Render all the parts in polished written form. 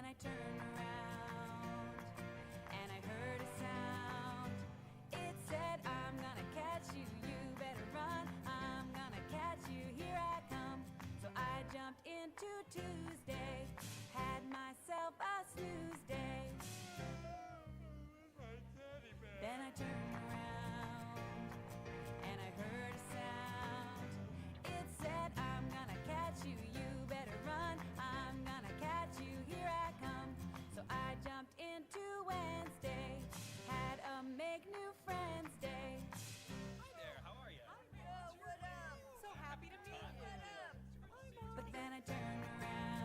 then I turned around and I heard a sound. It said, I'm gonna catch you, you better run. I'm gonna catch you, here I come. So I jumped into Tuesday, had myself a snooze day. Then I turned around and I heard a sound. It said, I'm gonna catch you, you better run. I'm gonna catch you, here I come. So I jumped into Wednesday, had a make new friends day. Hi there, how are you? What up? So happy to meet you. What up? But then I turned around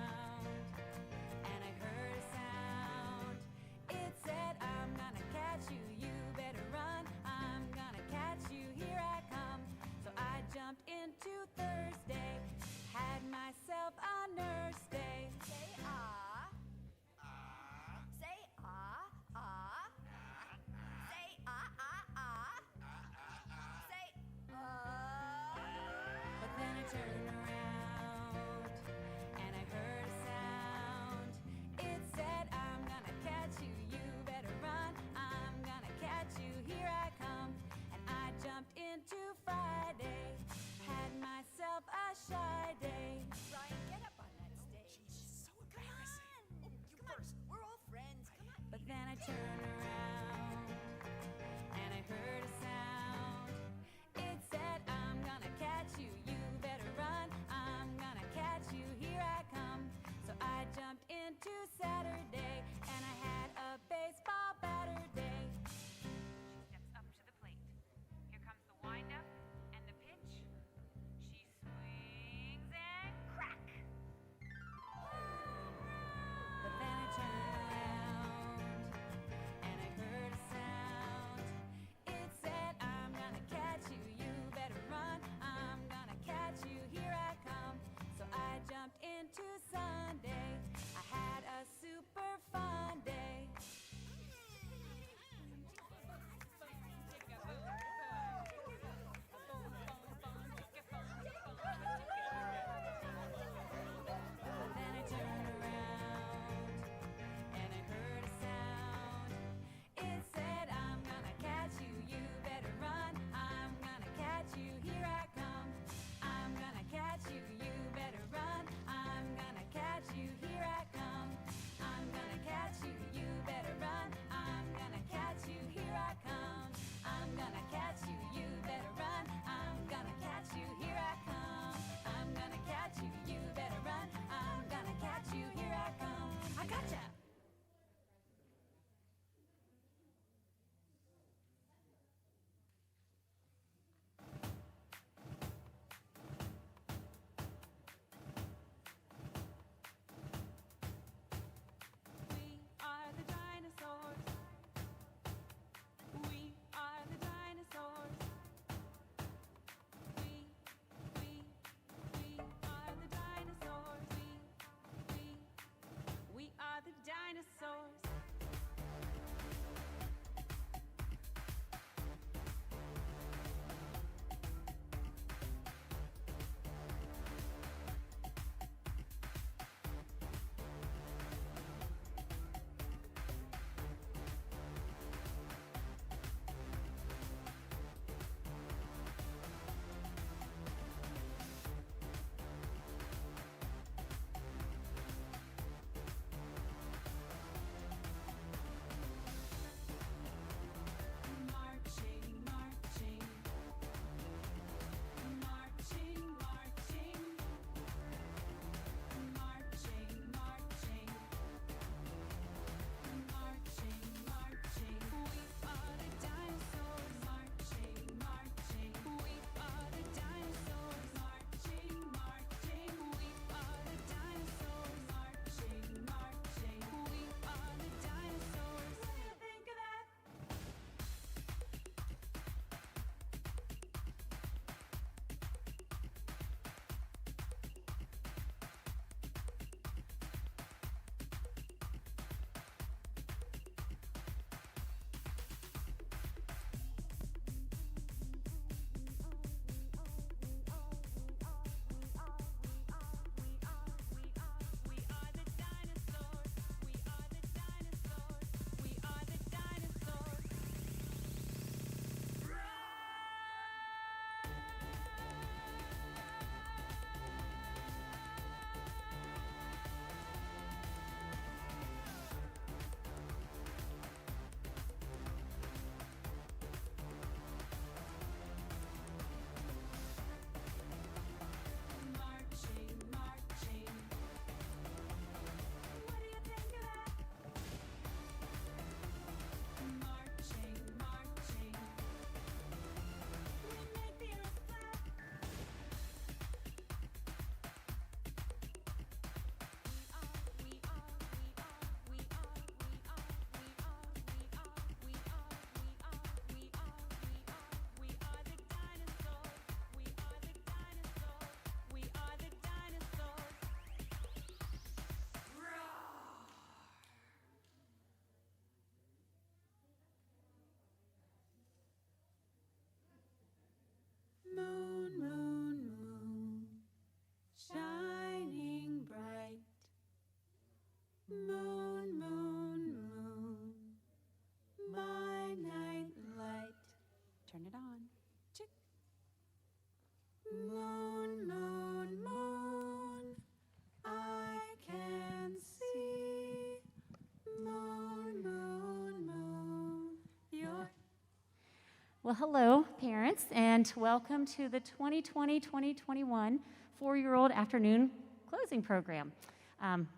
Well, hello, parents, and welcome to the 2020-2021 four-year-old afternoon closing program.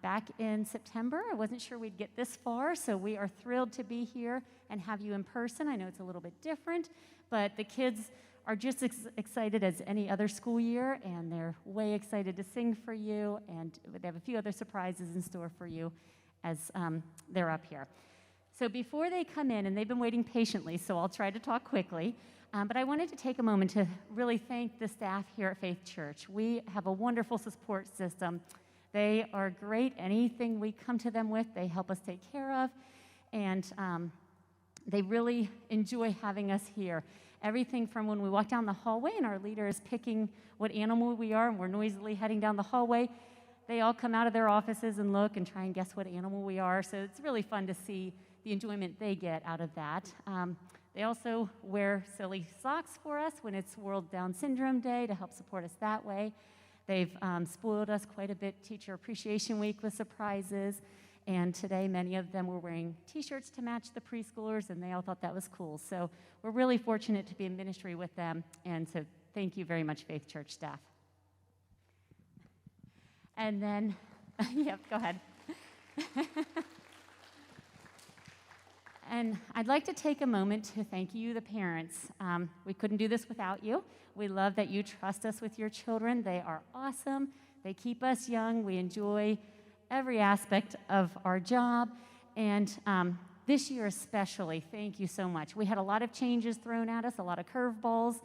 Back in September, I wasn't sure we'd get this far, so we are thrilled to be here and have you in person. I know it's a little bit different, but the kids are just excited as any other school year, and they're way excited to sing for you, and they have a few other surprises in store for you as they're up here. So before they come in, and they've been waiting patiently, so I'll try to talk quickly, but I wanted to take a moment to really thank the staff here at Faith Church. We have a wonderful support system. They are great. Anything we come to them with, they help us take care of, and they really enjoy having us here. Everything from when we walk down the hallway and our leader is picking what animal we are, and we're noisily heading down the hallway, they all come out of their offices and look and try and guess what animal we are, so it's really fun to see the enjoyment they get out of that. They also wear silly socks for us when it's World Down Syndrome Day to help support us that way. They've spoiled us quite a bit Teacher Appreciation Week with surprises, and today many of them were wearing t-shirts to match the preschoolers, and they all thought that was cool. So we're really fortunate to be in ministry with them, and so thank you very much, Faith Church staff. And then, yep, go ahead. And I'd like to take a moment to thank you, the parents. We couldn't do this without you. We love that you trust us with your children. They are awesome. They keep us young. We enjoy every aspect of our job. And this year especially, thank you so much. We had a lot of changes thrown at us, a lot of curveballs,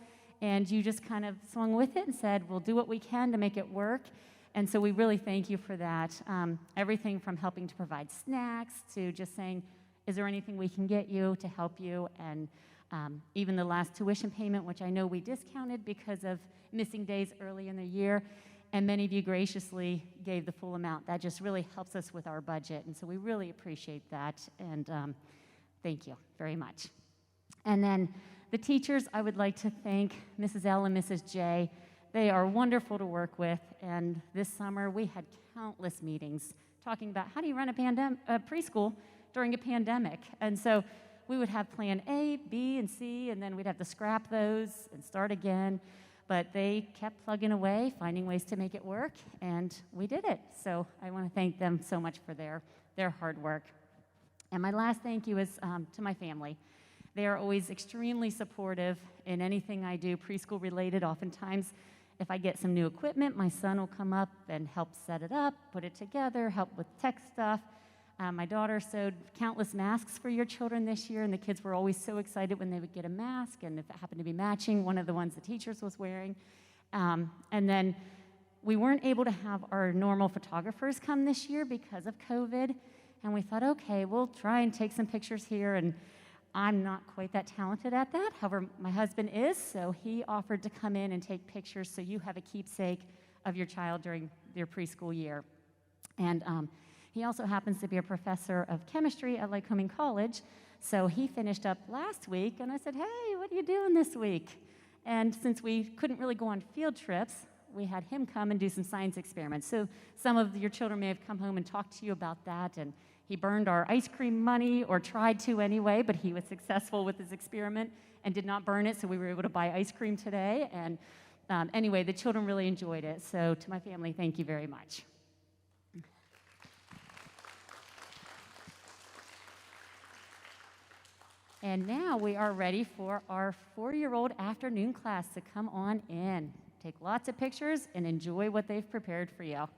and you just kind of swung with it and said, we'll do what we can to make it work. And so we really thank you for that. Everything from helping to provide snacks to just saying, is there anything we can get you to help you? And even the last tuition payment, which I know we discounted because of missing days early in the year, and many of you graciously gave the full amount. That just really helps us with our budget, and so we really appreciate that, and thank you very much. And then the teachers, I would like to thank Mrs. L and Mrs. J. They are wonderful to work with, and this summer we had countless meetings talking about how do you run a preschool during a pandemic. And so we would have plan A, B, and C, and then we'd have to scrap those and start again. But they kept plugging away, finding ways to make it work, and we did it. So I want to thank them so much for their hard work. And my last thank you is to my family. They are always extremely supportive in anything I do preschool related. Oftentimes, if I get some new equipment, my son will come up and help set it up, put it together, help with tech stuff. My daughter sewed countless masks for your children this year, and the kids were always so excited when they would get a mask, and if it happened to be matching one of the ones the teachers was wearing. And then we weren't able to have our normal photographers come this year because of COVID, and we thought, okay, we'll try and take some pictures here, and I'm not quite that talented at that. However, my husband is, so he offered to come in and take pictures so you have a keepsake of your child during their preschool year. And he also happens to be a professor of chemistry at Lycoming College, so he finished up last week, and I said, hey, what are you doing this week? And since we couldn't really go on field trips, we had him come and do some science experiments. So some of your children may have come home and talked to you about that, and he burned our ice cream money, or tried to anyway, but he was successful with his experiment and did not burn it, so we were able to buy ice cream today. And anyway, the children really enjoyed it. So to my family, thank you very much. And now we are ready for our four-year-old afternoon class to come on in. Take lots of pictures and enjoy what they've prepared for you.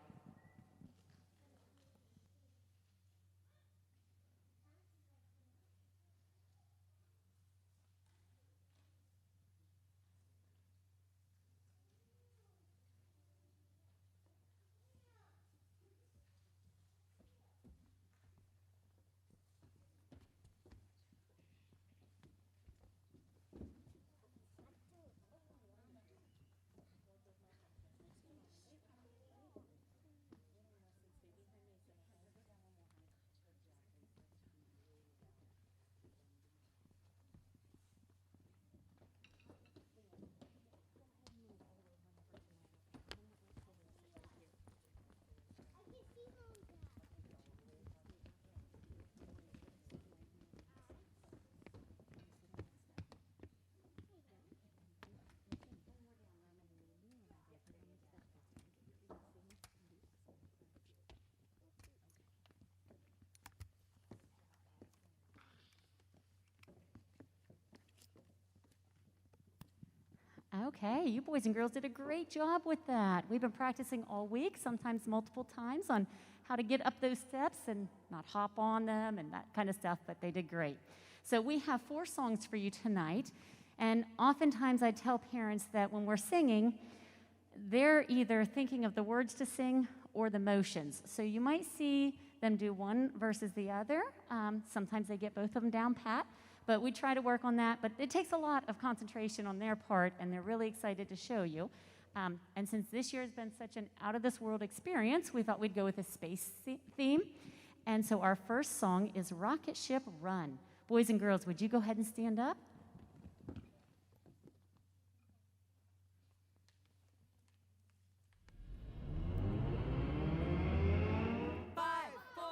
Okay, you boys and girls did a great job with that. We've been practicing all week, sometimes multiple times, on how to get up those steps and not hop on them and that kind of stuff, but they did great. So we have 4 songs for you tonight, and oftentimes I tell parents that when we're singing, they're either thinking of the words to sing or the motions. So you might see them do one versus the other. Sometimes they get both of them down pat, but we try to work on that. But it takes a lot of concentration on their part, and they're really excited to show you. And since this year has been such an out-of-this-world experience, we thought we'd go with a space theme. And so our first song is Rocket Ship Run. Boys and girls, would you go ahead and stand up? 5, 4,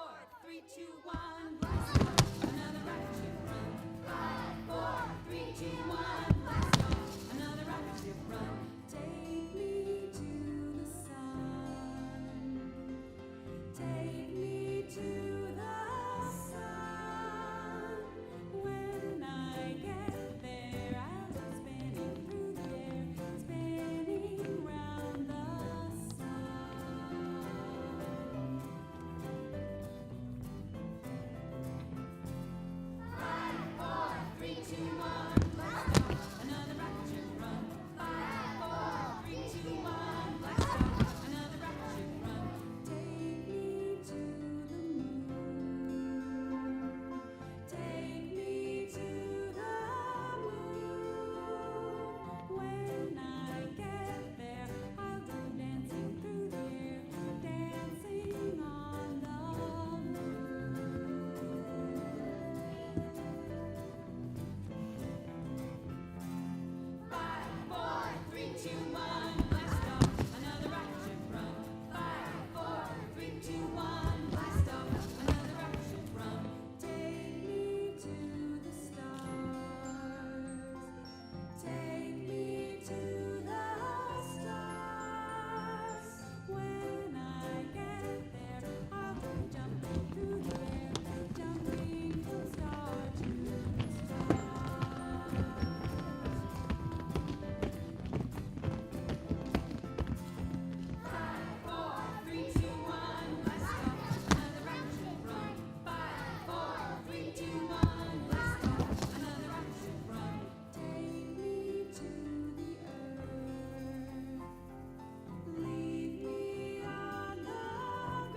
3, 2, 1, blast off. Another rocket ship run. 5, 4, 3, 2, 1, blast off. Another rocket ship run. Take me to the sun. Take me to the sun. When I get there, I'll go spinning through the air, spinning round the sun. 5, 4, 3, 2, 1, blast off. Another rocket ship run. 5, 4, 3, 2, 1, blast off. Another rocket ship run. Take me to the moon. Take me to the moon. When I get there, I'll go dancing through the air, dancing on the moon. 5, 4, 3, 2, 1, blast off. Another rocket ship run. 5, 4, 3, 2, 1, blast off. Another rocket ship run. Take me to the stars. Take me to the stars. When I get there, I'll go jumping through the air, jumping from star to star. 5, 4, 3, 2, 1, blast off. Another rocket ship run. 5, 4, 3, 2, 1, blast off. Another rocket ship run. Take me to the earth. Leave me on the ground.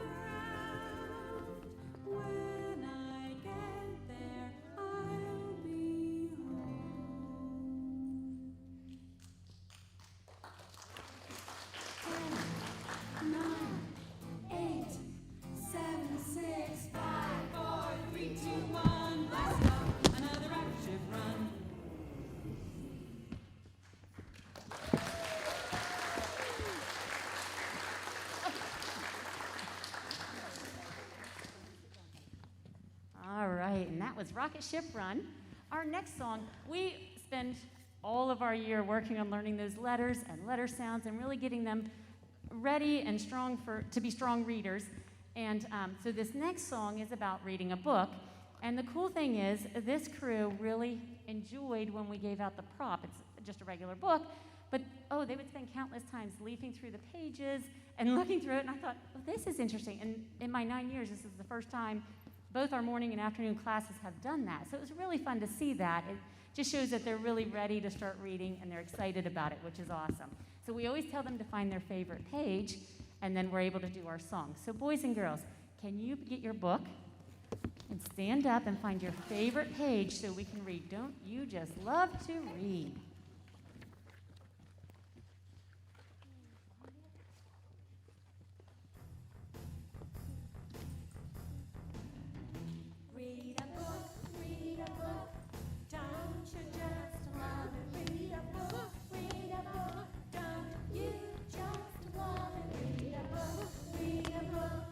When I get there, I'll be home. 10, 9, 8, 7, 6, 5, 4, 3, 2, 1, blast off. Another rocket ship run. All right, and that was Rocket Ship Run. Our next song, we spend all of our year working on learning those letters and letter sounds and really getting them ready and strong to be strong readers. And so this next song is about reading a book. And the cool thing is, this crew really enjoyed when we gave out the prop. It's just a regular book, but they would spend countless times leafing through the pages and looking through it. And I thought, this is interesting. And in my 9 years, this is the first time both our morning and afternoon classes have done that. So it was really fun to see that. It just shows that they're really ready to start reading and they're excited about it, which is awesome. So we always tell them to find their favorite page, and then we're able to do our song. So boys and girls, can you get your book and stand up and find your favorite page so we can read? Don't you just love to read? Read a book, don't you just love it? Read a book, don't you just love it? Read a book,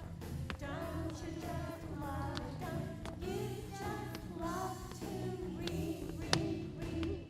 don't you just love it? Don't you just love to read, read, read?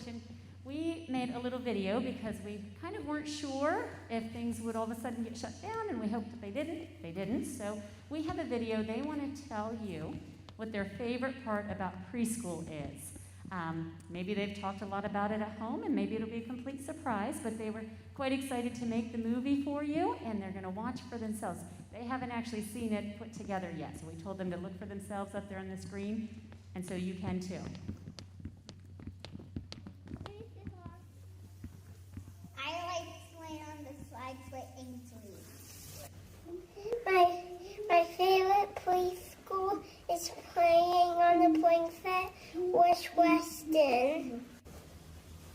question. We made a little video because we kind of weren't sure if things would all of a sudden get shut down, and we hoped that they didn't. They didn't. So we have a video. They want to tell you what their favorite part about preschool is. Maybe they've talked a lot about it at home, and maybe it'll be a complete surprise, but they were quite excited to make the movie for you, and they're going to watch for themselves. They haven't actually seen it put together yet, so we told them to look for themselves up there on the screen, and so you can too. I like playing on the slides with Ainsley. My favorite preschool is playing on the playing set with Weston.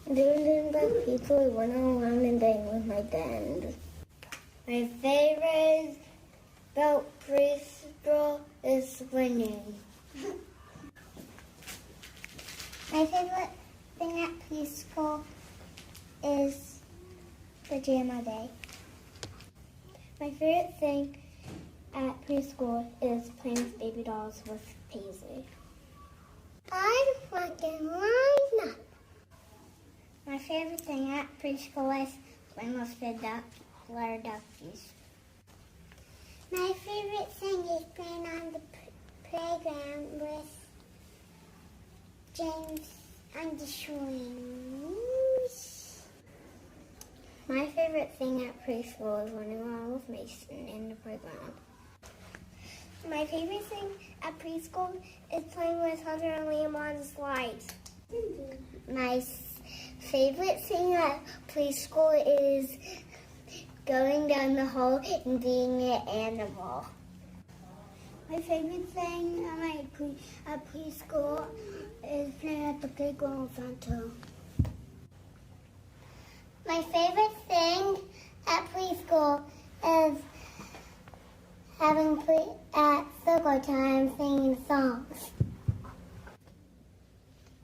Doing the people running around and playing with my band. My favorite about preschool is winning. My favorite thing at preschool is pajama day. My favorite thing at preschool is playing with baby dolls with Paisley. I'm fucking lined up. My favorite thing at preschool is playing with the little duckies. My favorite thing is playing on the playground with James on the swings. My favorite thing at preschool is running around with Mason in the playground. My favorite thing at preschool is playing with Hunter and Liam on the slides. My favorite thing at preschool is going down the hall and being an animal. My favorite thing at preschool is playing at the playground with Santa. My favorite thing at preschool is having at circle time singing songs.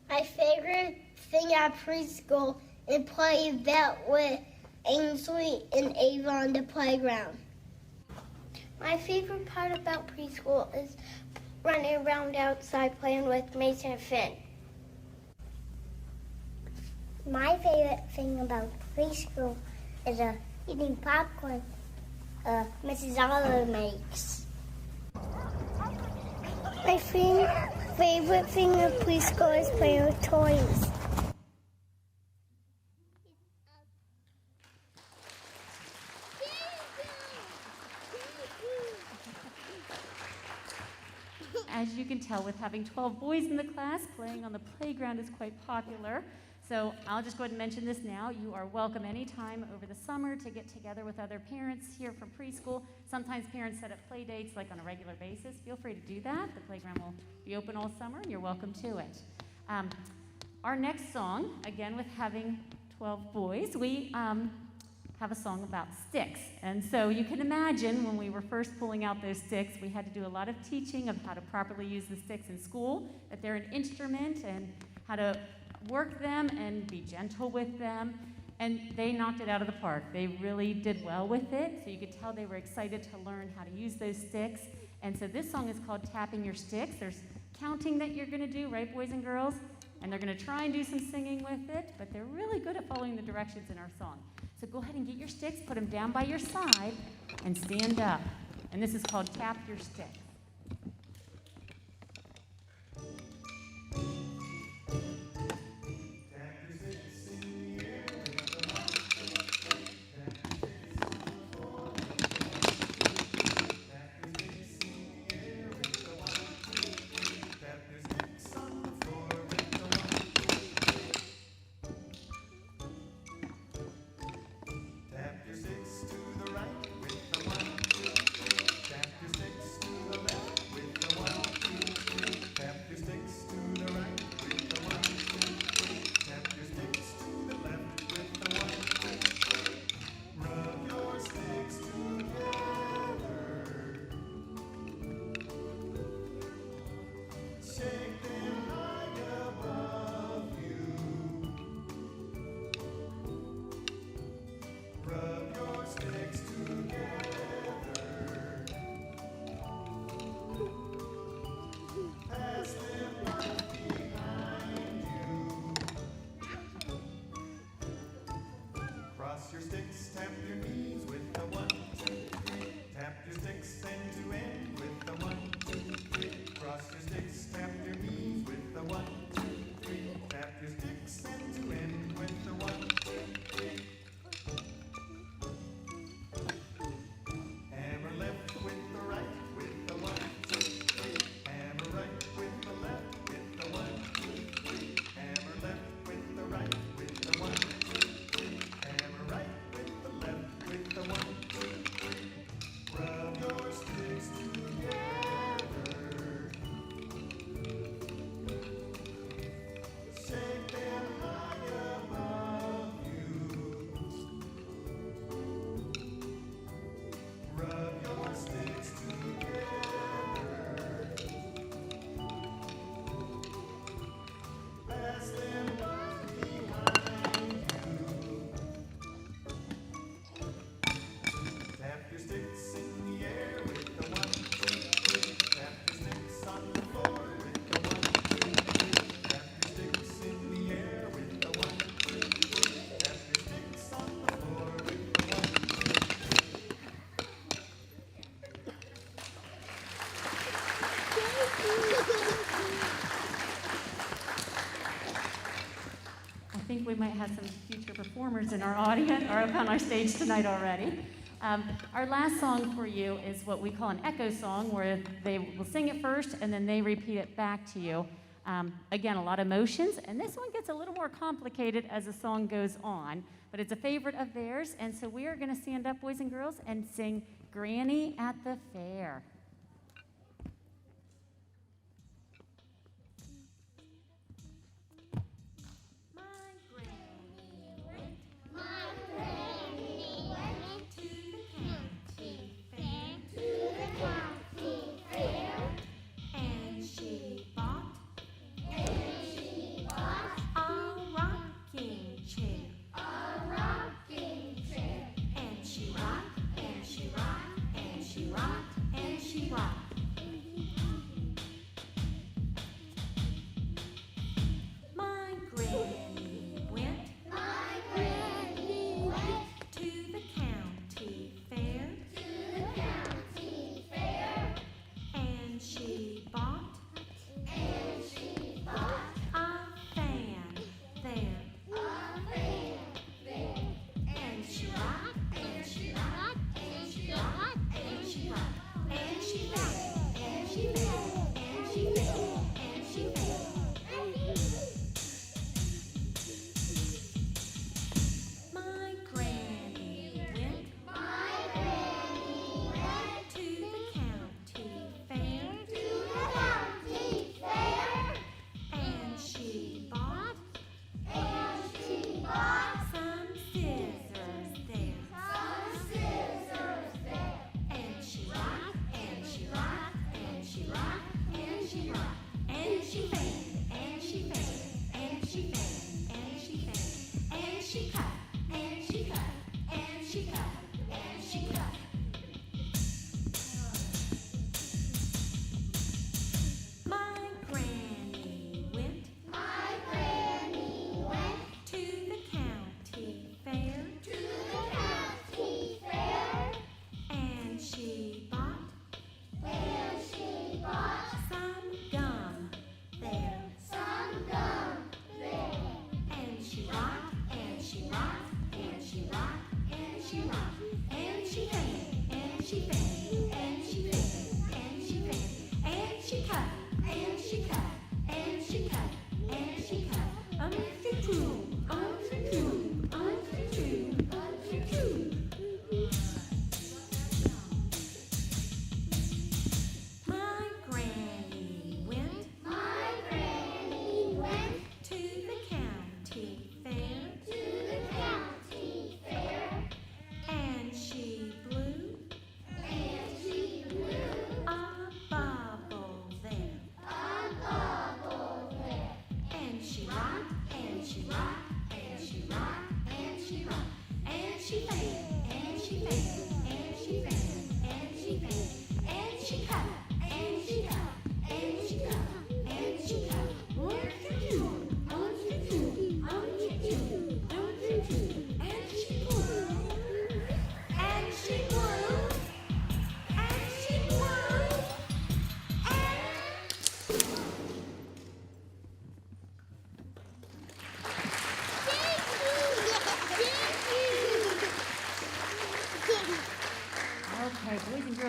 My favorite thing at preschool is playing vet with Ainsley and Ava on the playground. My favorite part about preschool is running around outside playing with Mason and Finn. My favorite thing about preschool is eating popcorn Mrs. Oliver makes. My favorite thing at preschool is playing with toys. As you can tell, with having 12 boys in the class, playing on the playground is quite popular. So I'll just go ahead and mention this now. You are welcome anytime over the summer to get together with other parents here from preschool. Sometimes parents set up play dates like on a regular basis. Feel free to do that. The playground will be open all summer, and you're welcome to it. Our next song, again with having 12 boys, we have a song about sticks. And so you can imagine when we were first pulling out those sticks, we had to do a lot of teaching of how to properly use the sticks in school, that they're an instrument, and how to work them and be gentle with them. And they knocked it out of the park. They really did well with it. So you could tell they were excited to learn how to use those sticks. And so this song is called Tapping Your Sticks. There's counting that you're going to do, right, boys and girls? And they're going to try and do some singing with it, but they're really good at following the directions in our song. So go ahead and get your sticks, put them down by your side, and stand up. And this is called Tap Your Sticks. Tap your sticks to the right with the 1, 2, 3. Tap your sticks to the left. I think we might have some future performers in our audience or up on our stage tonight already. Our last song for you is what we call an echo song, where they will sing it first and then they repeat it back to you. Again, a lot of emotions, and this one gets a little more complicated as the song goes on, but it's a favorite of theirs, and so we are going to stand up, boys and girls, and sing Granny at the Fair.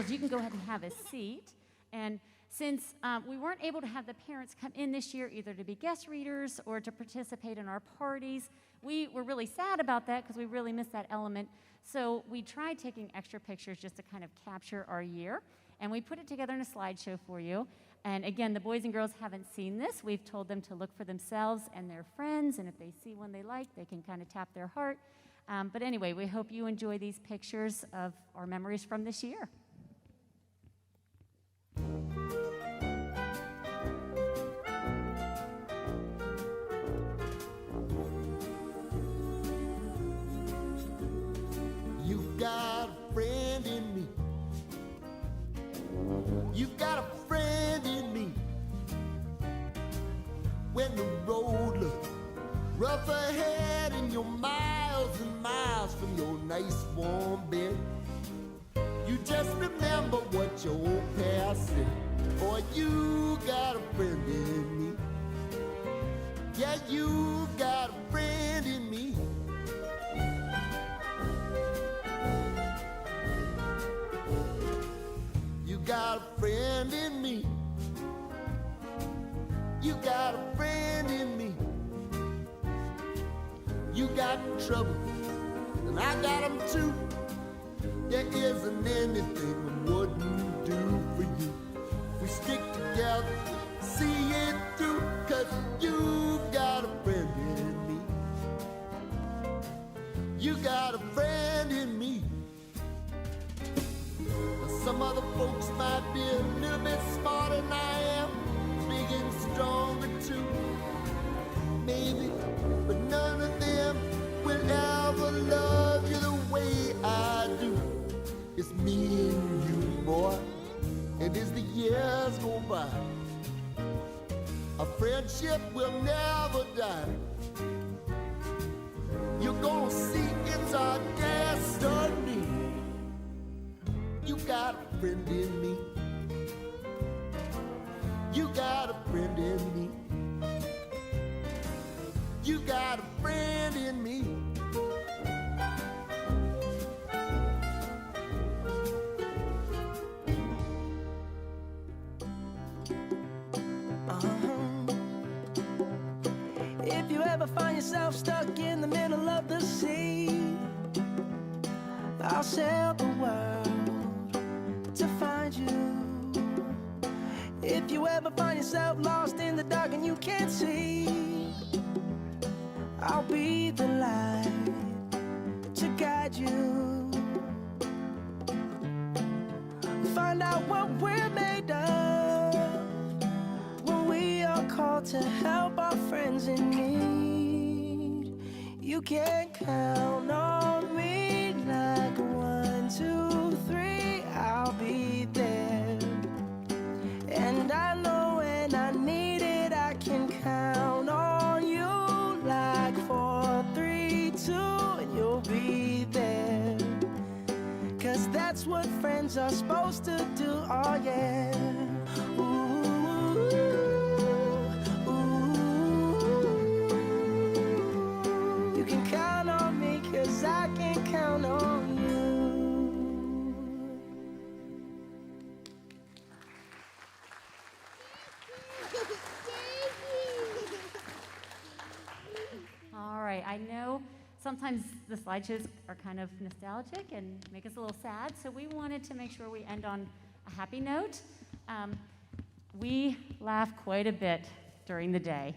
You can go ahead and have a seat. And since we weren't able to have the parents come in this year either to be guest readers or to participate in our parties, we were really sad about that because we really missed that element. So we tried taking extra pictures just to kind of capture our year, and we put it together in a slideshow for you. And again, the boys and girls haven't seen this. We've told them to look for themselves and their friends, and if they see one they like, they can kind of tap their heart. But anyway, we hope you enjoy these pictures of our memories from this year. You've got a friend in me. You've got a friend in me. When the road looks rough ahead and you're miles and miles from your nice warm bed, you just remember what your old past said. Boy, you got a friend in me. Yeah, you got a friend in me. You got a friend in me. You got a friend in me. You got trouble, and I got them too. There isn't anything I wouldn't do for you. We stick together, see it through, 'cause you got a friend in me. You got a friend in me. Some other folks might be a little bit smarter than I am, big and stronger too, maybe, but none of them will ever love you the way I do. It's me and you, boy, and as the years go by, our friendship will never die. You're gonna see it's our destiny. You got a friend in me. You got a friend in me. You got a friend in me. If you ever find yourself stuck in the middle of the sea, I'll sail the world to find you. If you ever find yourself lost in the dark and you can't see, I'll be the light to guide you. Find out what we're made of when we are called to help our friends in need. You can count on me like 1, 2, 3, I'll be there. And I know when I need it, I can count on you like 4, 3, 2, and you'll be there. 'Cause that's what friends are supposed to do, oh yeah. Ooh, ooh. You can count on me 'cause I can count on you. All right, I know sometimes the slideshows are kind of nostalgic and make us a little sad, so we wanted to make sure we end on a happy note. We laugh quite a bit during the day.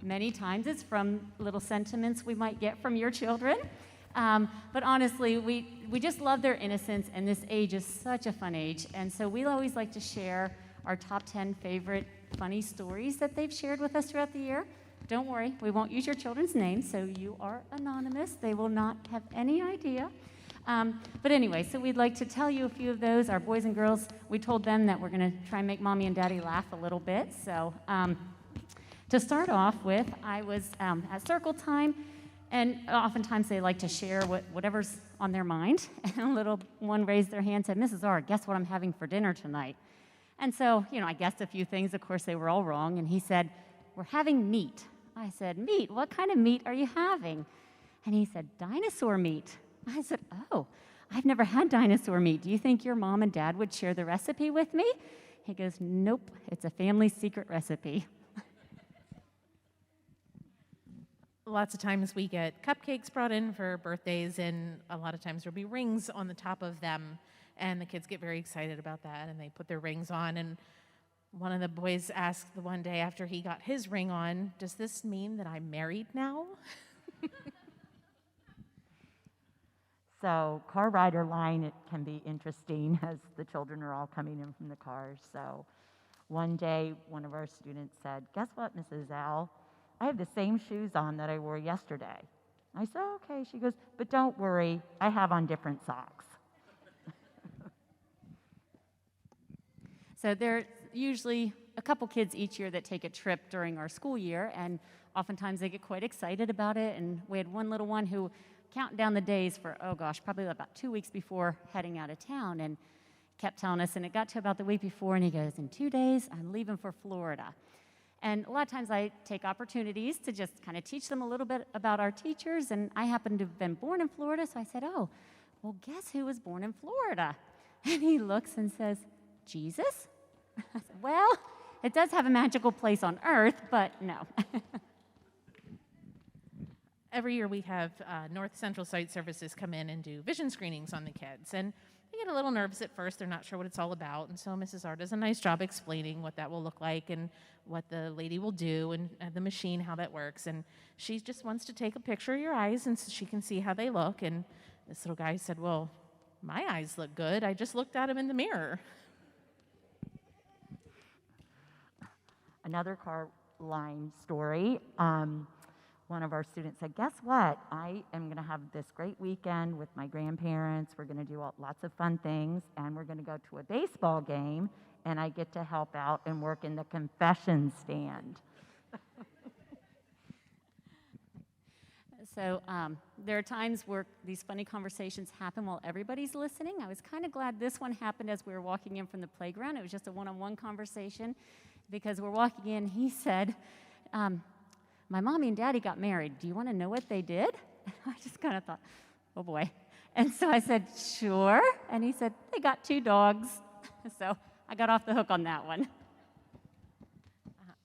Many times it's from little sentiments we might get from your children, but honestly, we just love their innocence, and this age is such a fun age, and so we always like to share our top 10 favorite funny stories that they've shared with us throughout the year. Don't worry, we won't use your children's names, so you are anonymous. They will not have any idea. But anyway, so we'd like to tell you a few of those. Our boys and girls, we told them that we're going to try and make Mommy and Daddy laugh a little bit. So to start off with, I was at circle time, and oftentimes they like to share whatever's on their mind. And a little one raised their hand and said, "Mrs. R, guess what I'm having for dinner tonight?" And so, I guessed a few things. Of course, they were all wrong. And he said, "We're having meat." I said, "Meat? What kind of meat are you having?" And he said, "Dinosaur meat." I said, "Oh, I've never had dinosaur meat. Do you think your mom and dad would share the recipe with me?" He goes, "Nope, it's a family secret recipe." lots of times we get cupcakes brought in for birthdays, and a lot of times there'll be rings on the top of them, and the kids get very excited about that, and they put their rings on. And one of the boys asked the one day after he got his ring on, "Does this mean that I'm married now?" So car rider line, it can be interesting as the children are all coming in from the cars. So one day, one of our students said, "Guess what, Mrs. L? I have the same shoes on that I wore yesterday." I said, "Okay." She goes, "But don't worry, I have on different socks." So there are usually a couple kids each year that take a trip during our school year, and oftentimes they get quite excited about it. And we had one little one who counted down the days for, oh gosh, probably about 2 weeks before heading out of town, and kept telling us, and it got to about the week before, and he goes, "In 2 days, I'm leaving for Florida." And a lot of times I take opportunities to just kind of teach them a little bit about our teachers, and I happen to have been born in Florida, so I said, "Oh, well, guess who was born in Florida?" And he looks and says, "Jesus?" I said, "Well, it does have a magical place on earth, but no." Every year we have North Central Site Services come in and do vision screenings on the kids. And they get a little nervous at first. They're not sure what it's all about. And so Mrs. R does a nice job explaining what that will look like and what the lady will do and the machine, how that works. And she just wants to take a picture of your eyes and so she can see how they look. And this little guy said, "Well, my eyes look good. I just looked at them in the mirror." Another car line story. One of our students said, "Guess what? I am going to have this great weekend with my grandparents. We're going to do lots of fun things, and we're going to go to a baseball game, and I get to help out and work in the concession stand." So there are times where these funny conversations happen while everybody's listening. I was kind of glad this one happened as we were walking in from the playground. It was just a one-on-one conversation because we're walking in. He said, "My mommy and daddy got married. Do you want to know what they did?" I just kind of thought, oh boy. And so I said, "Sure." And he said, "They got 2 dogs." So I got off the hook on that one.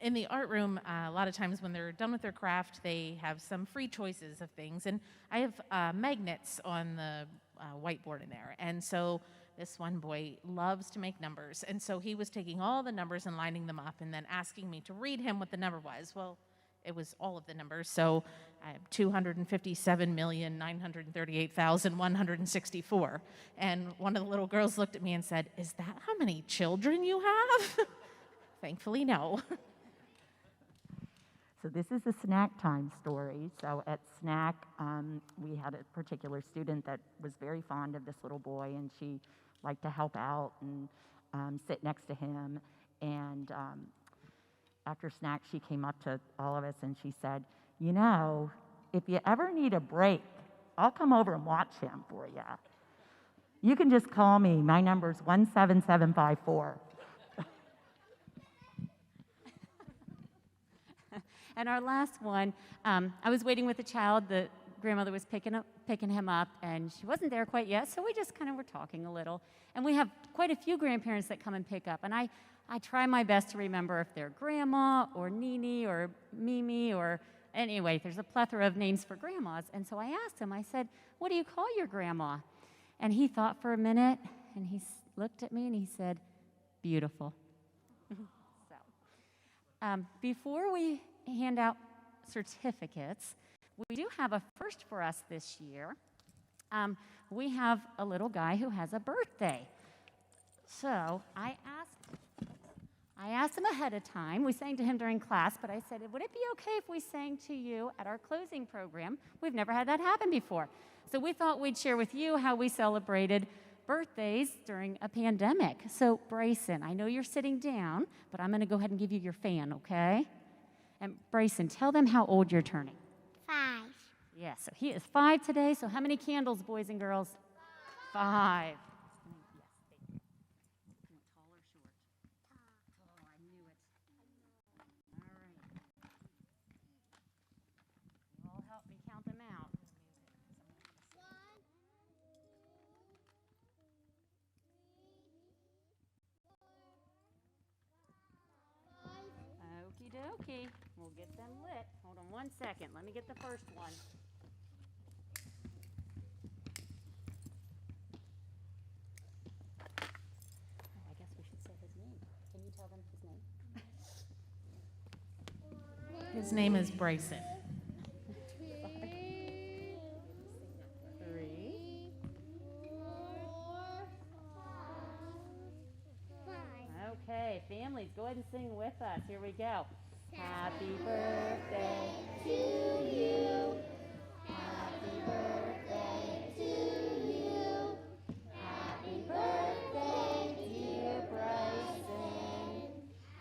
In the art room, a lot of times when they're done with their craft, they have some free choices of things. And I have magnets on the whiteboard in there. And so this one boy loves to make numbers. And so he was taking all the numbers and lining them up and then asking me to read him what the number was. Well, it was all of the numbers. So I have 257,938,164. And one of the little girls looked at me and said, "Is that how many children you have?" Thankfully, no. So this is a snack time story. So at snack, we had a particular student that was very fond of this little boy, and she liked to help out and sit next to him. And after snack, she came up to all of us and she said, "You know, if you ever need a break, I'll come over and watch him for you. You can just call me. My number's 17754. And our last one, I was waiting with a child. The grandmother was picking him up, and she wasn't there quite yet, so we just kind of were talking a little. And we have quite a few grandparents that come and pick up, and I try my best to remember if they're Grandma or Nini or Mimi or anyway, there's a plethora of names for grandmas. And so I asked him, I said, "What do you call your grandma?" And he thought for a minute, and he looked at me and he said, "Beautiful." So, before we hand out certificates, we do have a first for us this year. We have a little guy who has a birthday. So I asked him ahead of time. We sang to him during class, but I said, "Would it be okay if we sang to you at our closing program?" We've never had that happen before. So we thought we'd share with you how we celebrated birthdays during a pandemic. So Bryson, I know you're sitting down, but I'm going to go ahead and give you your fan, okay? And Bryson, tell them how old you're turning. 5. Yes, so he is 5 today. So how many candles, boys and girls? 5. Yes, thank you. Tall or short? Tall, I knew it. All right. You all help me count them out. Okie dokie. We'll get them lit. Hold on 1 second. Let me get the first one. Oh, I guess we should say his name. Can you tell them his name? His name is Bryson. 3. Okay, families, go ahead and sing with us. Here we go. Happy birthday to you. Happy birthday to you. Happy birthday, dear Bryson.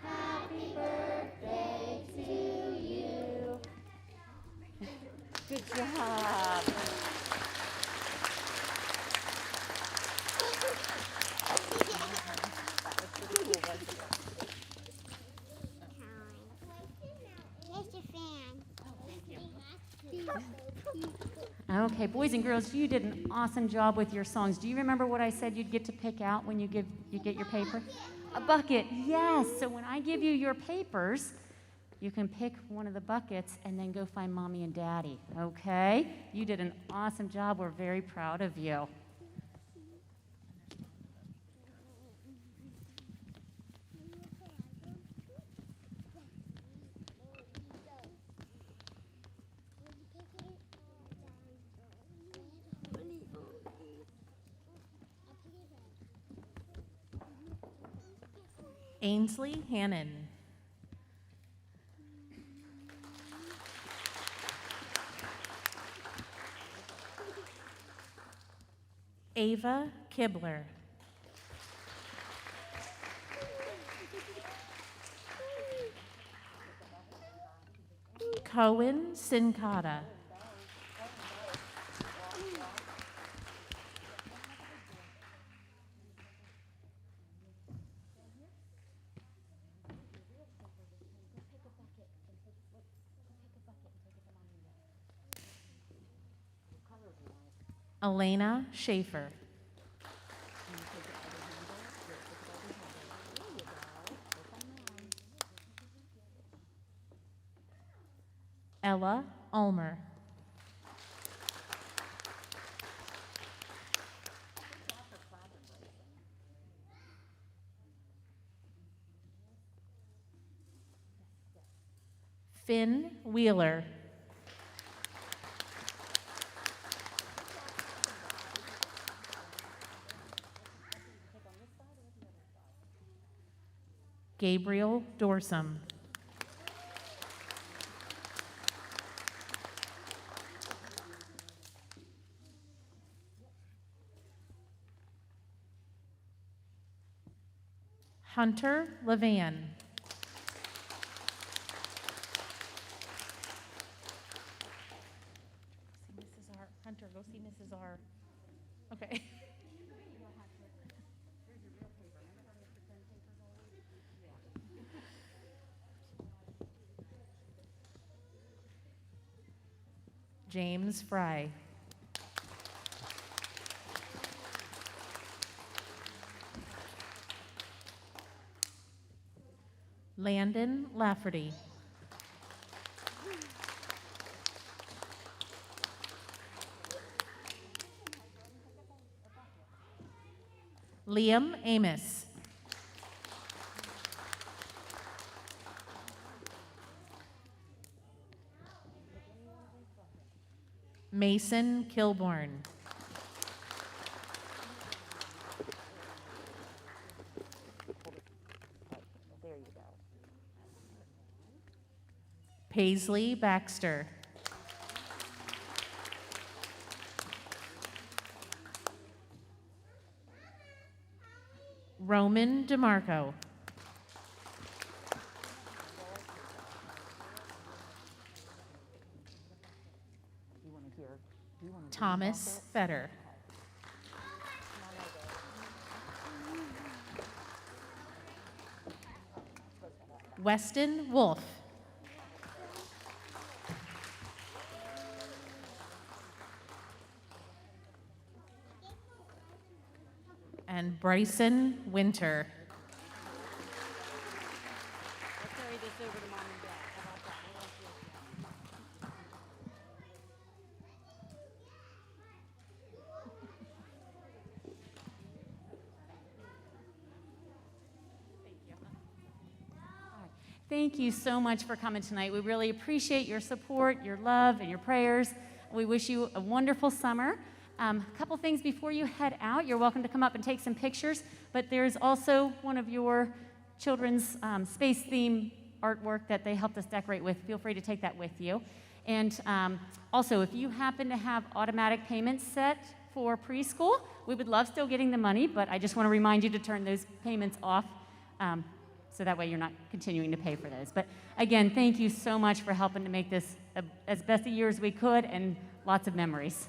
Happy birthday to you. Good job. That was pretty cool, wasn't it? Here's your fan. Okay, boys and girls, you did an awesome job with your songs. Do you remember what I said you'd get to pick out when you get your paper? A bucket, yes. So when I give you your papers, you can pick one of the buckets and then go find Mommy and Daddy, okay? You did an awesome job. We're very proud of you. Ainsley Hannon. Ava Kibler. Cohen Sincata. Elena Schaefer. Ella Ulmer. Finn Wheeler. Gabriel Dorsum. Hunter Levan. Mrs. R. Hunter, go see Mrs. R. Okay. James Fry. Landon Lafferty. Liam Amos. Mason Kilborn. There you go. Paisley Baxter. Roman DeMarco. Thomas Fetter. Weston Wolf. And Bryson Winter. Let's carry this over to Mom and Dad. How about that? Thank you so much for coming tonight. We really appreciate your support, your love, and your prayers. We wish you a wonderful summer. A couple things before you head out. You're welcome to come up and take some pictures, but there's also one of your children's space theme artwork that they helped us decorate with. Feel free to take that with you. And also, if you happen to have automatic payments set for preschool, we would love still getting the money, but I just want to remind you to turn those payments off so that way you're not continuing to pay for those. But again, thank you so much for helping to make this as best a year as we could and lots of memories.